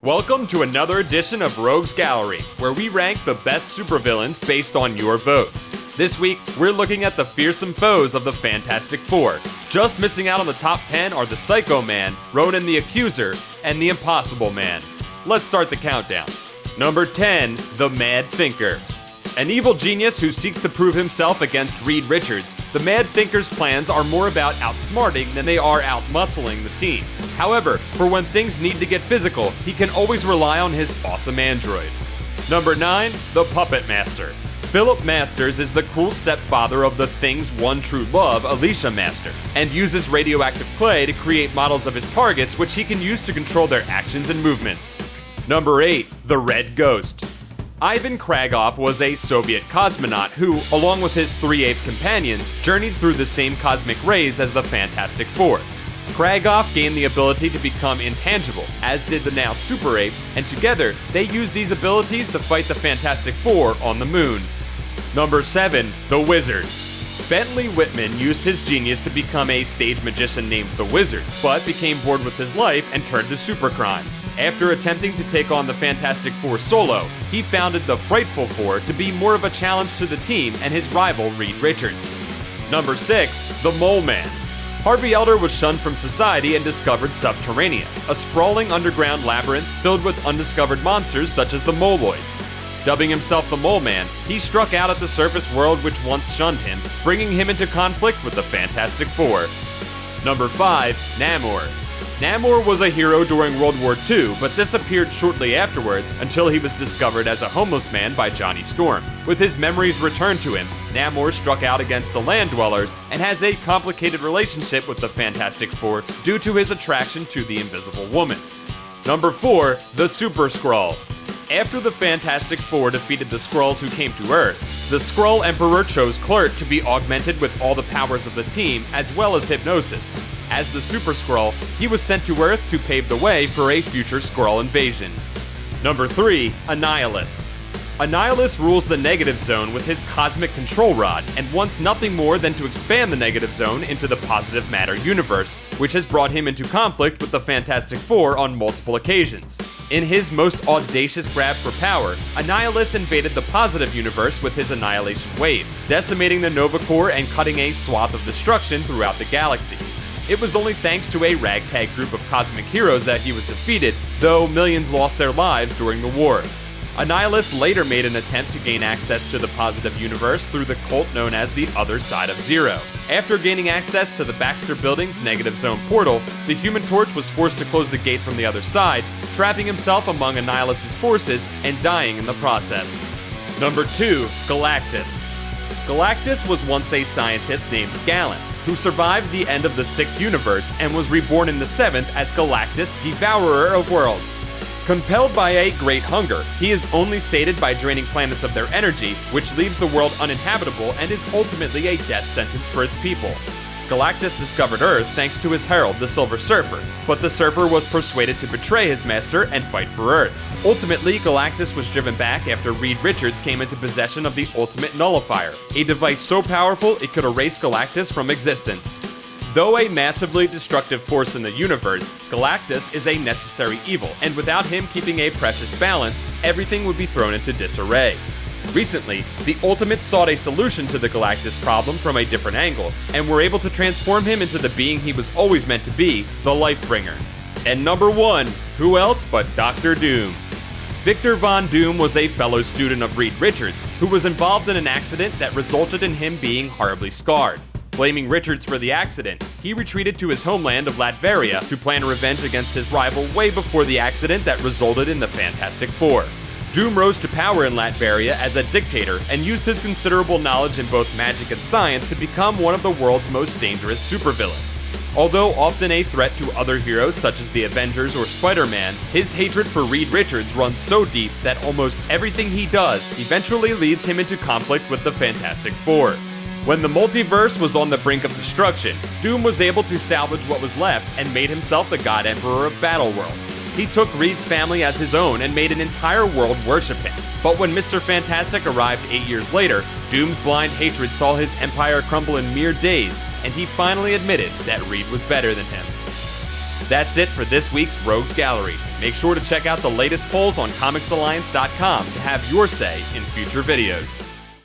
Welcome to another edition of Rogues Gallery, where we rank the best supervillains based on your votes. This week, we're looking at the fearsome foes of the Fantastic Four. Just missing out on the top 10 are the Psycho Man, Ronan the Accuser, and the Impossible Man. Let's start the countdown. Number 10, the Mad Thinker. An evil genius who seeks to prove himself against Reed Richards, the Mad Thinker's plans are more about outsmarting than they are outmuscling the team. However, for when things need to get physical, he can always rely on his awesome android. Number 9, the Puppet Master. Philip Masters is the cruel stepfather of the Thing's one true love, Alicia Masters, and uses radioactive clay to create models of his targets which he can use to control their actions and movements. Number 8, the Red Ghost. Ivan Kragoff was a Soviet cosmonaut who, along with his three ape companions, journeyed through the same cosmic rays as the Fantastic Four. Kragoff gained the ability to become intangible, as did the now Super Apes, and together, they used these abilities to fight the Fantastic Four on the moon. Number 7, the Wizard. Bentley Whitman used his genius to become a stage magician named the Wizard, but became bored with his life and turned to supercrime. After attempting to take on the Fantastic Four solo, he founded the Frightful Four to be more of a challenge to the team and his rival Reed Richards. Number 6, the Mole Man. Harvey Elder was shunned from society and discovered Subterranea, a sprawling underground labyrinth filled with undiscovered monsters such as the Moloids. Dubbing himself the Mole Man, he struck out at the surface world which once shunned him, bringing him into conflict with the Fantastic Four. Number 5, Namor. Namor was a hero during World War II, but disappeared shortly afterwards until he was discovered as a homeless man by Johnny Storm. With his memories returned to him, Namor struck out against the Land Dwellers and has a complicated relationship with the Fantastic Four due to his attraction to the Invisible Woman. Number 4, the Super Skrull. After the Fantastic Four defeated the Skrulls who came to Earth, the Skrull Emperor chose Kl'rt to be augmented with all the powers of the team as well as hypnosis. As the Super Skrull, he was sent to Earth to pave the way for a future Skrull invasion. Number 3, Annihilus. Annihilus rules the Negative Zone with his cosmic control rod and wants nothing more than to expand the Negative Zone into the Positive Matter universe, which has brought him into conflict with the Fantastic Four on multiple occasions. In his most audacious grab for power, Annihilus invaded the Positive universe with his Annihilation Wave, decimating the Nova Corps and cutting a swath of destruction throughout the galaxy. It was only thanks to a ragtag group of cosmic heroes that he was defeated, though millions lost their lives during the war. Annihilus later made an attempt to gain access to the Positive universe through the cult known as the Other Side of Zero. After gaining access to the Baxter Building's Negative Zone portal, the Human Torch was forced to close the gate from the other side, trapping himself among Annihilus's forces and dying in the process. Number 2, Galactus. Galactus was once a scientist named Galen, who survived the end of the 6th universe and was reborn in the 7th as Galactus, Devourer of Worlds. Compelled by a great hunger, he is only sated by draining planets of their energy, which leaves the world uninhabitable and is ultimately a death sentence for its people. Galactus discovered Earth thanks to his herald, the Silver Surfer, but the Surfer was persuaded to betray his master and fight for Earth. Ultimately, Galactus was driven back after Reed Richards came into possession of the Ultimate Nullifier, a device so powerful it could erase Galactus from existence. Though a massively destructive force in the universe, Galactus is a necessary evil, and without him keeping a precious balance, everything would be thrown into disarray. Recently, the Ultimates sought a solution to the Galactus problem from a different angle, and were able to transform him into the being he was always meant to be, the Lifebringer. And number 1, who else but Dr. Doom? Victor Von Doom was a fellow student of Reed Richards, who was involved in an accident that resulted in him being horribly scarred. Blaming Richards for the accident, he retreated to his homeland of Latveria to plan revenge against his rival way before the accident that resulted in the Fantastic Four. Doom rose to power in Latveria as a dictator and used his considerable knowledge in both magic and science to become one of the world's most dangerous supervillains. Although often a threat to other heroes such as the Avengers or Spider-Man, his hatred for Reed Richards runs so deep that almost everything he does eventually leads him into conflict with the Fantastic Four. When the multiverse was on the brink of destruction, Doom was able to salvage what was left and made himself the God Emperor of Battleworld. He took Reed's family as his own and made an entire world worship him. But when Mr. Fantastic arrived 8 years later, Doom's blind hatred saw his empire crumble in mere days, and he finally admitted that Reed was better than him. That's it for this week's Rogues Gallery. Make sure to check out the latest polls on ComicsAlliance.com to have your say in future videos.